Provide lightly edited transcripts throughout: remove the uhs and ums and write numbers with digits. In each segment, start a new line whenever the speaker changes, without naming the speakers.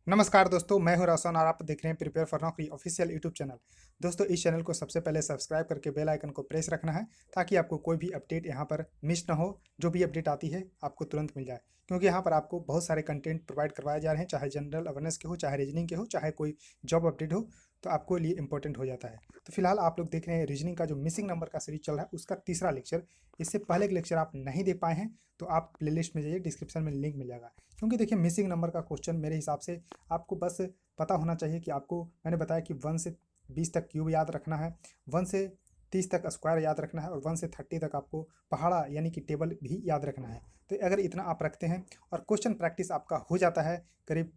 नमस्कार दोस्तों, मैं हूं रोशन और आप देख रहे हैं प्रिपेयर फॉर नौकरी ऑफिशियल यूट्यूब चैनल। दोस्तों, इस चैनल को सबसे पहले सब्सक्राइब करके बेल आइकन को प्रेस रखना है ताकि आपको कोई भी अपडेट यहां पर मिस ना हो। जो भी अपडेट आती है आपको तुरंत मिल जाए, क्योंकि यहां पर आपको बहुत सारे कंटेंट प्रोवाइड करवाए जा रहे हैं, चाहे जनरल अवेयरनेस के हो, चाहे रीजनिंग के हो, चाहे कोई जॉब अपडेट हो, तो आपको लिए इंपॉर्टेंट हो जाता है। तो फिलहाल आप लोग देख रहे हैं रीजनिंग का जो मिसिंग नंबर का सीरीज चल रहा है उसका तीसरा लेक्चर। इससे पहले के लेक्चर आप नहीं दे पाए हैं तो आप प्लेलिस्ट में जाइए, डिस्क्रिप्शन में लिंक मिल जाएगा। क्योंकि देखिए मिसिंग नंबर का क्वेश्चन मेरे हिसाब से आपको बस पता होना चाहिए कि आपको, मैंने बताया कि 1 से 20 तक क्यूब याद रखना है, 1 से 30 तक स्क्वायर याद रखना है और 1 से 30 तक आपको पहाड़ा यानी कि टेबल भी याद रखना है। तो अगर इतना आप रखते हैं और क्वेश्चन प्रैक्टिस आपका हो जाता है करीब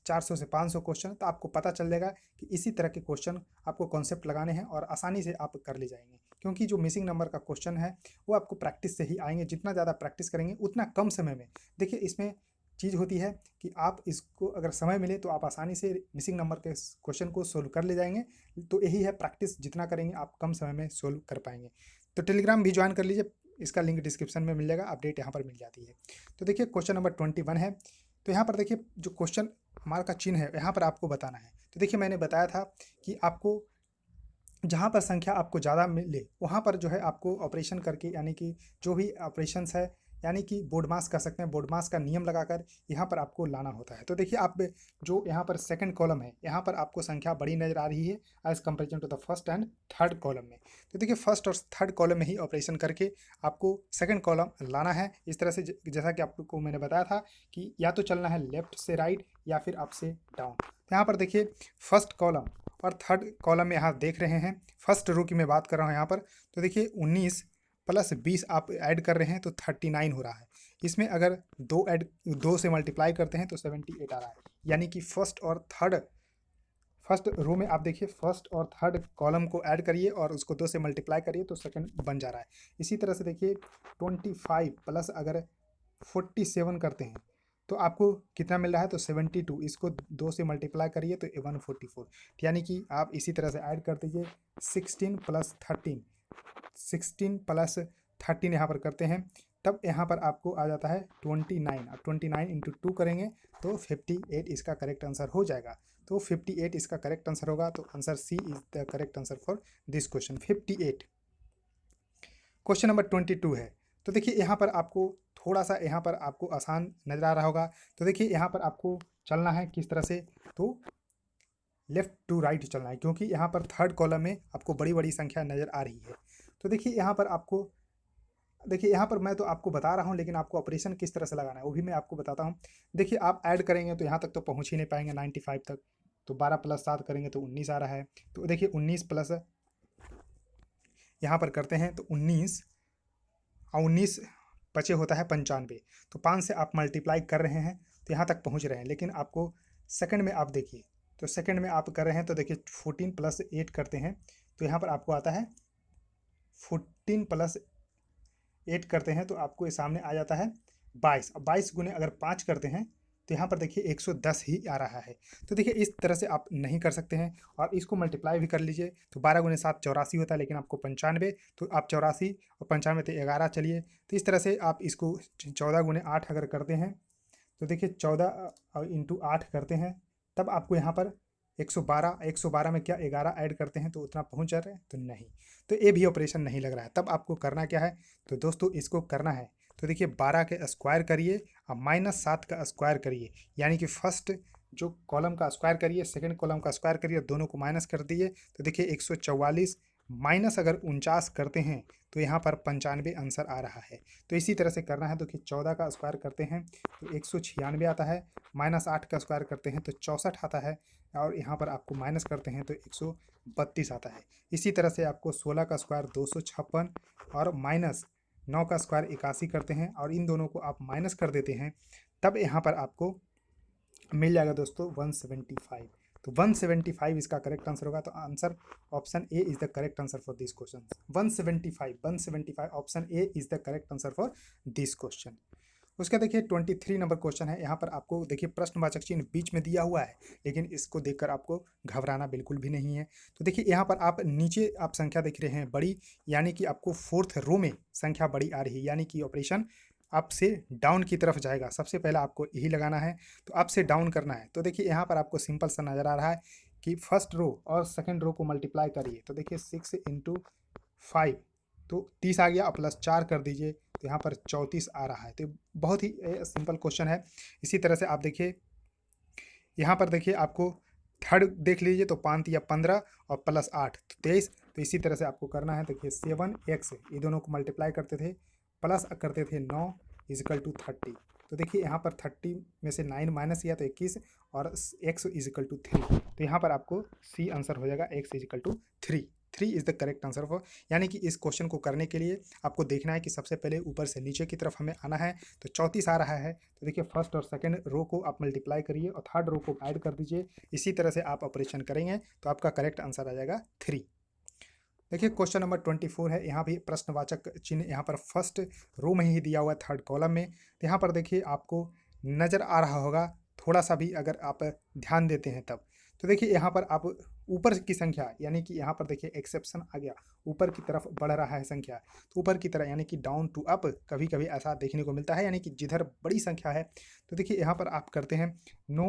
400 से 500 क्वेश्चन, तो आपको पता चल जाएगा कि इसी तरह के क्वेश्चन आपको कॉन्सेप्ट लगाने हैं और आसानी से आप कर ले जाएंगे। क्योंकि जो मिसिंग नंबर का क्वेश्चन है वो आपको प्रैक्टिस से ही आएंगे। जितना ज़्यादा प्रैक्टिस करेंगे उतना कम समय में, देखिए इसमें चीज़ होती है कि आप इसको अगर समय मिले तो आप आसानी से मिसिंग नंबर के क्वेश्चन को सोल्व कर ले जाएंगे। तो यही है, प्रैक्टिस जितना करेंगे आप कम समय में सोल्व कर पाएंगे। तो टेलीग्राम भी ज्वाइन कर लीजिए, इसका लिंक डिस्क्रिप्शन में मिल जाएगा, अपडेट यहाँ पर मिल जाती है। तो देखिए क्वेश्चन नंबर 21 है। तो यहाँ पर देखिए जो क्वेश्चन हमारा का चिन्ह है यहाँ पर आपको बताना है। तो देखिए मैंने बताया था कि आपको जहाँ पर संख्या आपको ज़्यादा मिले वहाँ पर जो है आपको ऑपरेशन करके, यानी कि जो भी ऑपरेशंस है, यानी कि बोर्ड मास कह सकते हैं, बोर्ड मास का नियम लगाकर यहाँ पर आपको लाना होता है। तो देखिए आप जो यहाँ पर सेकंड कॉलम है यहाँ पर आपको संख्या बड़ी नज़र आ रही है as comparison to the first and third column में। तो देखिए फर्स्ट और थर्ड कॉलम में ही ऑपरेशन करके आपको सेकंड कॉलम लाना है। इस तरह से जैसा कि आपको मैंने बताया था कि या तो चलना है लेफ्ट से राइट या फिर अप से डाउन। तो यहाँ पर देखिए फर्स्ट कॉलम और थर्ड कॉलम में यहाँ देख रहे हैं, फर्स्ट रो की मैं बात कर रहा हूँ यहाँ पर। तो देखिए 19 प्लस 20 आप ऐड कर रहे हैं तो 39 हो रहा है। इसमें अगर दो से मल्टीप्लाई करते हैं तो 78 आ रहा है। यानी कि फर्स्ट रो में आप देखिए फर्स्ट और थर्ड कॉलम को ऐड करिए और उसको 2 से मल्टीप्लाई करिए तो सेकंड बन जा रहा है। इसी तरह से देखिए 25 प्लस अगर 47 करते हैं तो आपको कितना मिल रहा है, तो 72। इसको 2 से मल्टीप्लाई करिए तो 144। यानी कि आप इसी तरह से ऐड कर दीजिए 16 प्लस 13, 16 प्लस 13 यहाँ पर करते हैं, तब यहाँ पर आपको आ जाता है 29। अब 29 इंटू 2 करेंगे तो 58 इसका करेक्ट आंसर हो जाएगा। तो 58 इसका करेक्ट आंसर होगा। तो answer C is the correct answer for this question 58। Question number 22 है। तो देखिए यहाँ पर आपको थोड़ा सा यहाँ पर आपको आसान नजर आ रहा होगा। तो देखिए यहाँ पर आपको चलना है किस तरह से, तो लेफ्ट टू राइट चलना है, क्योंकि यहाँ पर थर्ड कॉलम में आपको बड़ी बड़ी संख्या नज़र आ रही है। तो देखिए यहाँ पर आपको, देखिए यहाँ पर मैं तो आपको बता रहा हूँ लेकिन आपको ऑपरेशन किस तरह से लगाना है वो भी मैं आपको बताता हूँ। देखिए आप ऐड करेंगे तो यहाँ तक तो पहुँच ही नहीं पाएंगे 95 तक। तो 12 प्लस 7 करेंगे तो 19 आ रहा है। तो देखिए 19 प्लस यहाँ पर करते हैं तो 19 और 19 बचे होता है 95। तो 5 से आप मल्टीप्लाई कर रहे हैं तो यहाँ तक पहुँच रहे हैं। लेकिन आपको सेकंड में आप देखिए, तो सेकंड में आप कर रहे हैं तो देखिए 14 प्लस 8 करते हैं तो यहाँ पर आपको आता है 14 प्लस 8 करते हैं तो आपको ये सामने आ जाता है 22। अब 22 गुने अगर 5 करते हैं तो यहाँ पर देखिए 110 ही आ रहा है। तो देखिए इस तरह से आप नहीं कर सकते हैं और इसको मल्टीप्लाई भी कर लीजिए तो 12 गुने 7 84 होता है, लेकिन आपको 95, तो आप 84 और 95 तो 11 चलिए। तो इस तरह से आप इसको 14 गुने 8 अगर करते हैं तो देखिए 14 इंटू 8 करते हैं तब आपको यहाँ पर 112, 112 में क्या 11 ऐड करते हैं तो उतना पहुँच जा रहे हैं तो नहीं। तो ये भी ऑपरेशन नहीं लग रहा है। तब आपको करना क्या है, तो दोस्तों इसको करना है तो देखिए 12 के स्क्वायर करिए और -7 का स्क्वायर करिए। यानी कि फर्स्ट जो कॉलम का स्क्वायर करिए, सेकंड कॉलम का स्क्वायर करिए, दोनों को माइनस कर दिए तो देखिए 144 माइनस अगर 49 करते हैं तो यहाँ पर 95 आंसर आ रहा है। तो इसी तरह से करना है। तो कि 14 का स्क्वायर करते हैं तो 196 आता है, -8 का स्क्वायर करते हैं तो 64 आता है और यहाँ पर आपको माइनस करते हैं तो 132 आता है। इसी तरह से आपको 16 का स्क्वायर 256 और -9 का स्क्वायर 81 करते हैं और इन दोनों को आप माइनस कर देते हैं, तब यहाँ पर आपको मिल जाएगा दोस्तों 175। तो 175 इसका करेक्ट आंसर होगा। तो answer option A is the correct answer for this question. 175 option A is the correct answer for this question. उसका देखिए 23 नंबर क्वेश्चन है। यहाँ पर आपको देखिए प्रश्नवाचक चिन्ह बीच में दिया हुआ है, लेकिन इसको देखकर आपको घबराना बिल्कुल भी नहीं है। तो देखिए यहाँ पर आप नीचे आप संख्या देख रहे हैं बड़ी, यानी कि आपको फोर्थ रो में संख्या बड़ी आ रही है, यानी कि ऑपरेशन अप से डाउन की तरफ जाएगा, सबसे पहले आपको यही लगाना है। तो अप से डाउन करना है, तो देखिए यहाँ पर आपको सिंपल सा नज़र आ रहा है कि फर्स्ट रो और सेकंड रो को मल्टीप्लाई करिए। तो देखिए 6 इंटू 5 तो 30 आ गया, और प्लस 4 कर दीजिए तो यहाँ पर 34 आ रहा है। तो बहुत ही सिंपल क्वेश्चन है। इसी तरह से आप देखिए यहाँ पर देखिए आपको थर्ड देख लीजिए, तो 5 या 15 और प्लस 8 तो 23। तो इसी तरह से आपको करना है। देखिए 7x ये दोनों को मल्टीप्लाई करते थे, प्लस करते थे 9 इजिकल टू 30। तो देखिए यहाँ पर 30 में से 9 माइनस किया तो 21 और x इजिकल टू 3। तो यहाँ पर आपको सी आंसर हो जाएगा x is equal to 3। 3 is the correct answer for, यानी कि इस क्वेश्चन को करने के लिए आपको देखना है कि सबसे पहले ऊपर से नीचे की तरफ हमें आना है। तो 34 आ रहा है, तो देखिए फर्स्ट और सेकंड रो को आप मल्टीप्लाई करिए और थर्ड रो को ऐड कर दीजिए। इसी तरह से आप ऑपरेशन करेंगे तो आपका करेक्ट आंसर आ जाएगा 3। देखिए क्वेश्चन नंबर 24 है। यहाँ भी प्रश्नवाचक चिन्ह यहाँ पर फर्स्ट रो में ही दिया हुआ है, थर्ड कॉलम में। तो यहाँ पर देखिए आपको नज़र आ रहा होगा, थोड़ा सा भी अगर आप ध्यान देते हैं तब। तो देखिए यहाँ पर आप ऊपर की संख्या, यानी कि यहाँ पर देखिए एक्सेप्शन आ गया, ऊपर की तरफ बढ़ रहा है संख्या। तो ऊपर की तरह यानी कि डाउन टू अप कभी कभी ऐसा देखने को मिलता है, यानी कि जिधर बड़ी संख्या है। तो देखिए यहाँ पर आप करते हैं 9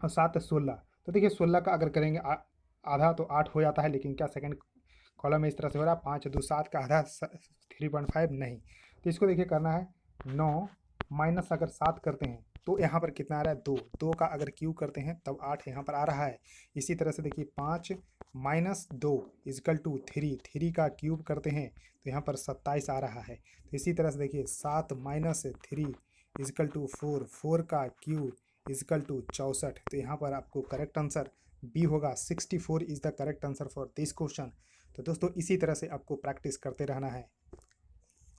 और 7 16। तो देखिए 16 का अगर करेंगे आधा तो 8 हो जाता है, लेकिन क्या सेकंड कॉलम में इस तरह से हो रहा है 5 2 7 का आधा 3.5 नहीं। तो इसको देखिए करना है 9 माइनस अगर 7 करते हैं तो यहाँ पर कितना आ रहा है 2। 2 का अगर क्यूब करते हैं तब 8 यहाँ पर आ रहा है। इसी तरह से देखिए 5 माइनस 2 इजकल टू 3। 3 का क्यूब करते हैं तो यहाँ पर 27 आ रहा है। तो इसी तरह से देखिए 7 माइनस 3 इजकल टू 4। 4 का क्यूब इजकल टू 64। तो यहाँ पर आपको करेक्ट आंसर बी होगा, 64 is the correct answer for this question. तो दोस्तों इसी तरह से आपको प्रैक्टिस करते रहना है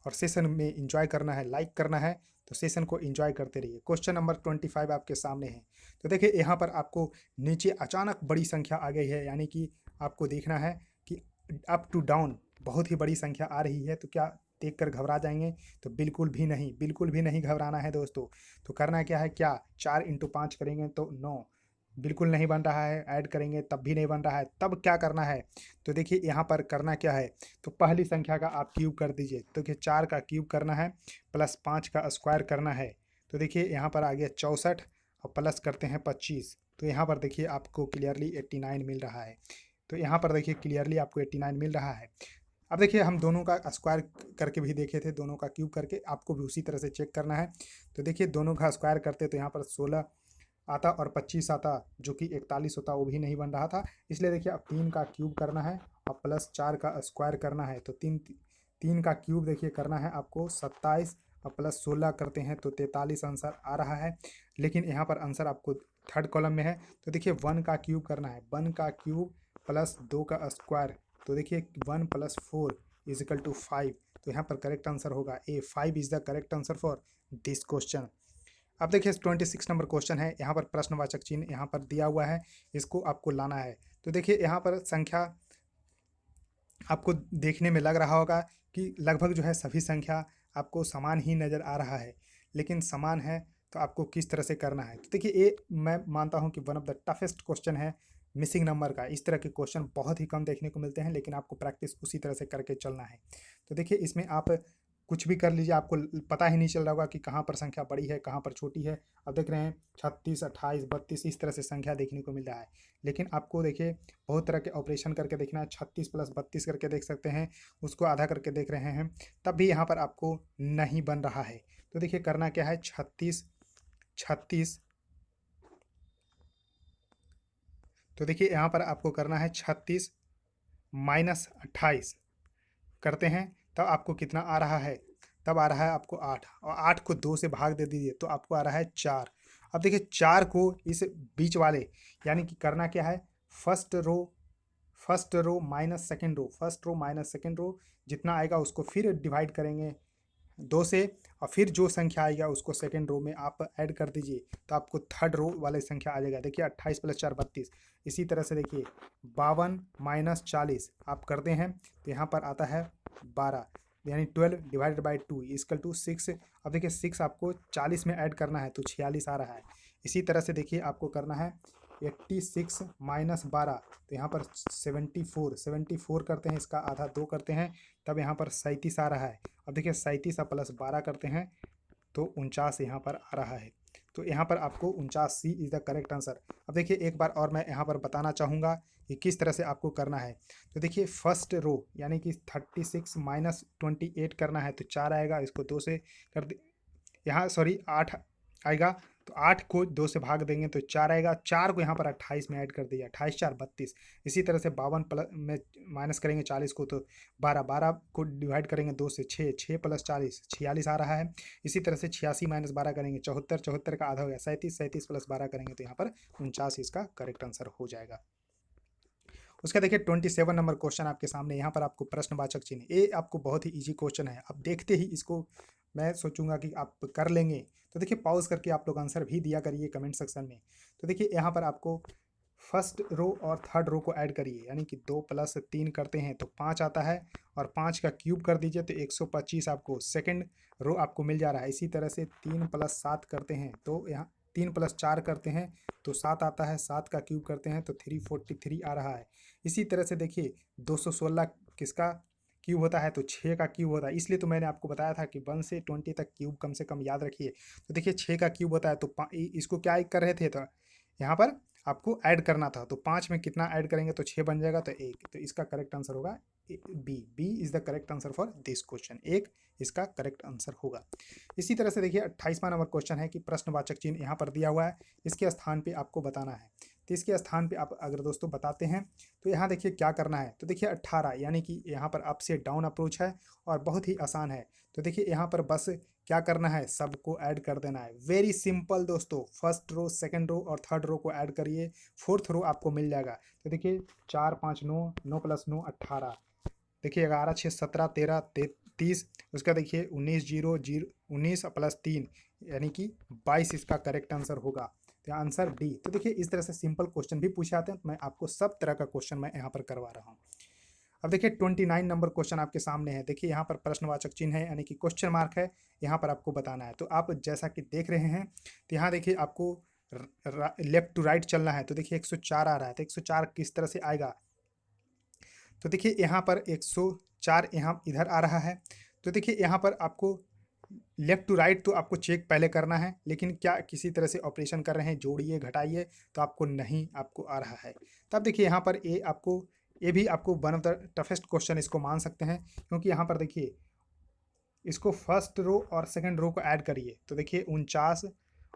और सेशन में एंजॉय करना है, लाइक करना है। तो सेशन को एंजॉय करते रहिए। क्वेश्चन नंबर 25 आपके सामने है। तो देखिए यहाँ पर आपको नीचे अचानक बड़ी संख्या आ गई है, यानी कि आपको देखना है कि अप टू डाउन बहुत ही बड़ी संख्या आ रही है। तो क्या देखकर घबरा जाएंगे? तो बिल्कुल भी नहीं, बिल्कुल भी नहीं घबराना है दोस्तों। तो करना क्या है, क्या 4 इंटू 5 करेंगे तो 9 बिल्कुल नहीं बन रहा है, ऐड करेंगे तब भी नहीं बन रहा है। तब क्या करना है, तो देखिए यहाँ पर करना क्या है, तो पहली संख्या का आप क्यूब कर दीजिए। तो देखिए 4 का क्यूब करना है प्लस 5 का स्क्वायर करना है। तो देखिए यहाँ पर आ गया 64 और प्लस करते हैं 25। तो यहाँ पर देखिए आपको क्लियरली 89 मिल रहा है। तो यहाँ पर देखिए क्लियरली आपको 89 मिल रहा है। अब देखिए हम दोनों का स्क्वायर करके भी देखे थे, दोनों का क्यूब करके, आपको भी उसी तरह से चेक करना है। तो देखिए दोनों का स्क्वायर करते तो यहाँ पर 16 आता और 25 आता, जो कि 41 होता, वो भी नहीं बन रहा था। इसलिए देखिए अब 3 का क्यूब करना है और प्लस 4 का स्क्वायर करना है। तो 3 का क्यूब देखिए करना है आपको 27 और प्लस 16 करते हैं तो 43 आंसर आ रहा है। लेकिन यहाँ पर आंसर आपको थर्ड कॉलम में है। तो देखिए 1 का क्यूब करना है, 1 का क्यूब प्लस 2 का स्क्वायर। तो देखिए 1 प्लस 4 इजिकल टू 5। तो यहाँ पर करेक्ट आंसर होगा ए, 5 is the correct answer for this question. अब देखिए 26 नंबर क्वेश्चन है। यहाँ पर प्रश्नवाचक चिन्ह यहाँ पर दिया हुआ है, इसको आपको लाना है। तो देखिए यहाँ पर संख्या आपको देखने में लग रहा होगा कि लगभग जो है सभी संख्या आपको समान ही नज़र आ रहा है, लेकिन समान है तो आपको किस तरह से करना है। तो देखिए ये मैं मानता हूँ कि one of the toughest question है मिसिंग नंबर का। इस तरह के क्वेश्चन बहुत ही कम देखने को मिलते हैं, लेकिन आपको प्रैक्टिस उसी तरह से करके चलना है। तो देखिए इसमें आप कुछ भी कर लीजिए, आपको पता ही नहीं चल रहा होगा कि कहाँ पर संख्या बड़ी है कहाँ पर छोटी है। अब देख रहे हैं 36 28 32 इस तरह से संख्या देखने को मिल रहा है, लेकिन आपको देखिए बहुत तरह के ऑपरेशन करके देखना है। 36 प्लस 32 करके देख सकते हैं, उसको आधा करके देख रहे हैं, तब भी यहाँ पर आपको नहीं बन रहा है। तो देखिए करना क्या है, 36 36। तो देखिए यहाँ पर आपको करना है 36 माइनस 28 करते हैं, तब आपको कितना आ रहा है, तब आ रहा है आपको 8, और 8 को 2 से भाग दे दीजिए तो आपको आ रहा है 4। अब देखिए 4 को इस बीच वाले, यानी कि करना क्या है, first row minus second row, first row minus second row जितना आएगा उसको फिर डिवाइड करेंगे 2 से, और फिर जो संख्या आएगा उसको सेकेंड रो में आप ऐड कर दीजिए तो आपको थर्ड रो वाले संख्या आ जाएगा। देखिए 28 प्लस 4 32। इसी तरह से देखिए 52 माइनस 40 आप करते हैं तो यहाँ पर आता है 12, यानी 12 डिवाइडेड बाई 2 इजकल टू 6। अब देखिए 6 आपको 40 में ऐड करना है तो 46 आ रहा है। इसी तरह से देखिए आपको करना है 86 माइनस 12, तो यहाँ पर 74 करते हैं, इसका आधा 2 करते हैं, तब यहाँ पर 37 आ रहा है। अब देखिए 37 आप प्लस 12 करते हैं तो 49 यहाँ पर आ रहा है। तो यहाँ पर आपको 49 सी इज़ द करेक्ट आंसर। अब देखिए एक बार और मैं यहाँ पर बताना चाहूँगा कि किस तरह से आपको करना है। तो देखिए फर्स्ट रो यानी कि 36 माइनस 28 करना है तो 4 आएगा, इसको 2 से कर दे, यहाँ सॉरी 8 आएगा, तो 8 को 2 से भाग देंगे तो 4 आएगा, 4 को यहाँ पर 28 में ऐड कर दिया, 28 4 32। इसी तरह से 52 प्लस में माइनस करेंगे 40 को तो 12, 12 को डिवाइड करेंगे 2 से 6, 6 प्लस 40 46 आ रहा है। इसी तरह से 86 माइनस 12 करेंगे 74, 74 का आधा हो गया 37, 37 प्लस 12 करेंगे तो यहाँ पर 49 इसका करेक्ट आंसर हो जाएगा। उसका देखिए 27 नंबर क्वेश्चन आपके सामने, यहाँ पर आपको प्रश्नवाचक चिन्ह, ये आपको बहुत ही इजी क्वेश्चन है। अब देखते ही इसको मैं सोचूंगा कि आप कर लेंगे, तो देखिए पॉज करके आप लोग आंसर भी दिया करिए कमेंट सेक्शन में। तो देखिए यहाँ पर आपको फर्स्ट रो और थर्ड रो को ऐड करिए, यानी कि 2 प्लस 3 करते हैं तो 5 आता है, और 5 का क्यूब कर दीजिए तो 125 आपको सेकंड रो आपको मिल जा रहा है। इसी तरह से 3 प्लस 7 करते हैं तो यहाँ 3 प्लस 4 करते हैं तो 7 आता है, 7 का क्यूब करते हैं तो 343 आ रहा है। इसी तरह से देखिए 216 किसका क्यूब होता है तो 6 का क्यूब होता है, इसलिए तो मैंने आपको बताया था कि 1 से 20 तक क्यूब कम से कम याद रखिए। तो देखिए 6 का क्यूब होता है तो इसको क्या कर रहे थे, तो यहाँ पर आपको ऐड करना था, तो 5 में कितना ऐड करेंगे तो 6 बन जाएगा तो 1, तो इसका करेक्ट आंसर होगा B. B is the correct answer for this question, 1 इसका करेक्ट आंसर होगा। इसी तरह से देखिए 28वां नंबर क्वेश्चन है कि प्रश्नवाचक चिन्ह यहाँ पर दिया हुआ है, इसके स्थान पे आपको बताना है। तो इसके स्थान पे आप अगर दोस्तों बताते हैं तो यहाँ देखिए क्या करना है, तो देखिए 18 यानी कि यहाँ पर अप से डाउन अप्रोच है और बहुत ही आसान है। तो देखिए यहाँ पर बस क्या करना है, सबको ऐड कर देना है, वेरी सिंपल दोस्तों। फर्स्ट रो, सेकंड रो और थर्ड रो को ऐड करिए, फोर्थ रो आपको मिल जाएगा। तो देखिए 4 5 9, 9 प्लस 9 18, देखिए 11 6 17 13 30, उसका देखिए 19 0 0 19 प्लस 3 यानी कि 22 इसका करेक्ट आंसर होगा। तो आंसर डी। तो देखिए इस तरह से सिंपल क्वेश्चन भी पूछे आते हैं, तो मैं आपको सब तरह का क्वेश्चन मैं यहाँ पर करवा रहा हूँ। अब देखिए 29 नंबर क्वेश्चन आपके सामने है, देखिए यहाँ पर प्रश्नवाचक चिन्ह है यानी कि क्वेश्चन मार्क है, यहाँ पर आपको बताना है। तो आप जैसा कि देख रहे हैं तो यहाँ देखिए आपको लेफ्ट टू राइट चलना है। तो देखिए 104 आ रहा है, तो 104 किस तरह से आएगा, तो देखिए यहाँ पर 104 यहाँ इधर आ रहा है। तो देखिए यहाँ पर आपको लेफ्ट टू राइट तो आपको चेक पहले करना है, लेकिन क्या किसी तरह से ऑपरेशन कर रहे हैं, जोड़िए घटाइए तो आपको नहीं आपको आ रहा है। तब देखिए यहाँ पर ये भी आपको one of the toughest question इसको मान सकते हैं, क्योंकि यहाँ पर देखिए इसको फर्स्ट रो और सेकंड रो को ऐड करिए, तो देखिए 49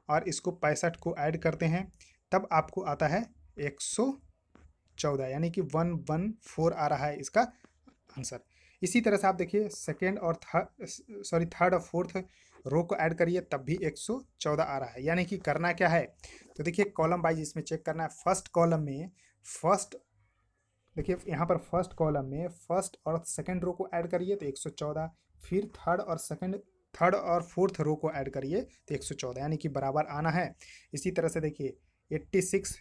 और इसको 65 को ऐड करते हैं तब आपको आता है 114, यानी कि 114 आ रहा है इसका आंसर। इसी तरह से आप देखिए सेकेंड और थर्ड और फोर्थ रो को ऐड करिए तब भी 114 आ रहा है। यानी कि करना क्या है, तो देखिए कॉलम वाइज इसमें चेक करना है। फर्स्ट कॉलम में फर्स्ट, देखिए यहाँ पर फर्स्ट कॉलम में फर्स्ट और सेकंड रो को ऐड करिए तो 114, फिर थर्ड और फोर्थ रो को ऐड करिए तो 114, यानी कि बराबर आना है। इसी तरह से देखिए 86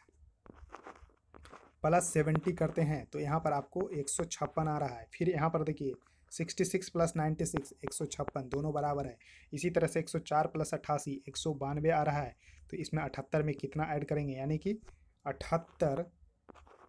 प्लस 70 करते हैं तो यहाँ पर आपको 156 आ रहा है। फिर यहाँ पर देखिए 66 प्लस 96 156, दोनों बराबर है। इसी तरह से 104 प्लस 88 192 आ रहा है। तो इसमें 78 में कितना ऐड करेंगे, यानी कि 78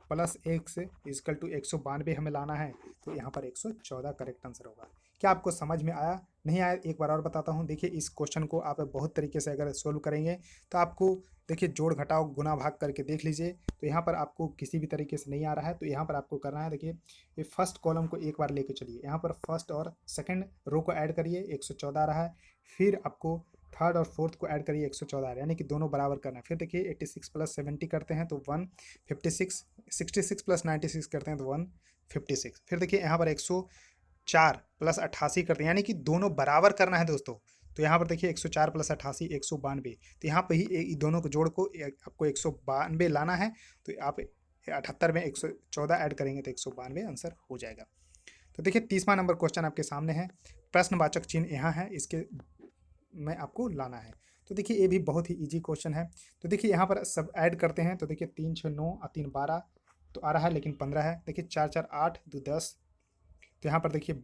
प्लस 1 से इजकल टू 192 हमें लाना है, तो यहाँ पर 114 करेक्ट आंसर होगा। क्या आपको समझ में आया, नहीं आया, एक बार और बताता हूँ। देखिए इस क्वेश्चन को आप बहुत तरीके से अगर सोल्व करेंगे तो आपको देखिए जोड़ घटाव गुना भाग करके देख लीजिए, तो यहाँ पर आपको किसी भी तरीके से नहीं आ रहा है। तो यहाँ पर आपको करना है, देखिए ये फर्स्ट कॉलम को एक बार लेके चलिए, यहाँ पर फर्स्ट और सेकंड रो को ऐड करिए 114 आ रहा है। फिर आपको थर्ड और फोर्थ को ऐड करिए 114 आ रहा है, यानी कि दोनों बराबर करना है। फिर देखिए 86 प्लस 70 करते हैं तो 156, 66 प्लस 96 करते हैं तो 156। फिर देखिए यहाँ पर 104 प्लस 88 करते हैं, यानी कि दोनों बराबर करना है दोस्तों। तो यहाँ पर देखिए 104 प्लस 88 192, तो यहाँ पे ही दोनों को जोड़ को आपको 192 लाना है। तो आप 78 में 114 ऐड करेंगे तो 192 आंसर हो जाएगा। तो देखिए 30वां नंबर क्वेश्चन आपके सामने है, प्रश्नवाचक चिन्ह यहाँ है, इसके में आपको लाना है। तो देखिए ये भी बहुत ही इजी क्वेश्चन है। तो देखिए यहाँ पर सब ऐड करते हैं, तो देखिए 3 6 9 और 3 12 तो आ रहा है, लेकिन 15 है। देखिए 4 4 8 2 10, तो यहाँ पर देखिए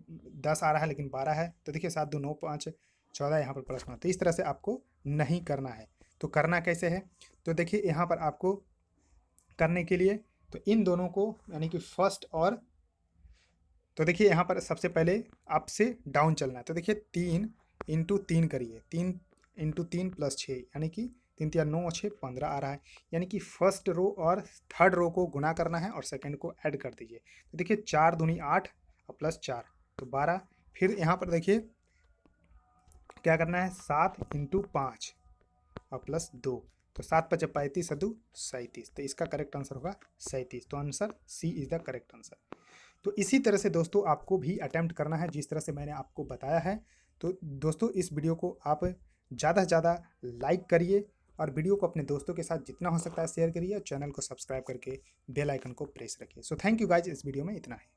10 आ रहा है लेकिन 12 है। तो देखिए 7 2 9 5 14, यहाँ पर प्लस 1। तो इस तरह से आपको नहीं करना है। तो करना कैसे है, तो देखिए यहाँ पर आपको करने के लिए तो इन दोनों को, यानी कि फर्स्ट और तो देखिए यहाँ पर सबसे पहले अप से डाउन चलना है। तो देखिए 3 × 3 करिए, 3 × 3 + 6 यानी कि 3 × 3 = 9 और 6 = 15 आ रहा है। यानी कि फर्स्ट रो और थर्ड रो को गुना करना है और सेकंड को ऐड कर दीजिए। तो देखिए 4 दूनी 8 और +4 तो 12। फिर यहाँ पर देखिए क्या करना है, 7 × 5 और +2 तो 7 × 5 = 35 और 2 37। तो इसका करेक्ट आंसर होगा 37। तो answer C is the correct answer. तो इसी तरह से दोस्तों आपको भी अटेम्प्ट करना है जिस तरह से मैंने आपको बताया है। तो दोस्तों इस वीडियो को आप ज़्यादा से ज़्यादा लाइक करिए और वीडियो को अपने दोस्तों के साथ जितना हो सकता है शेयर करिए और चैनल को सब्सक्राइब करके बेल आइकन को प्रेस रखिए। सो थैंक यू गाइज, इस वीडियो में इतना है।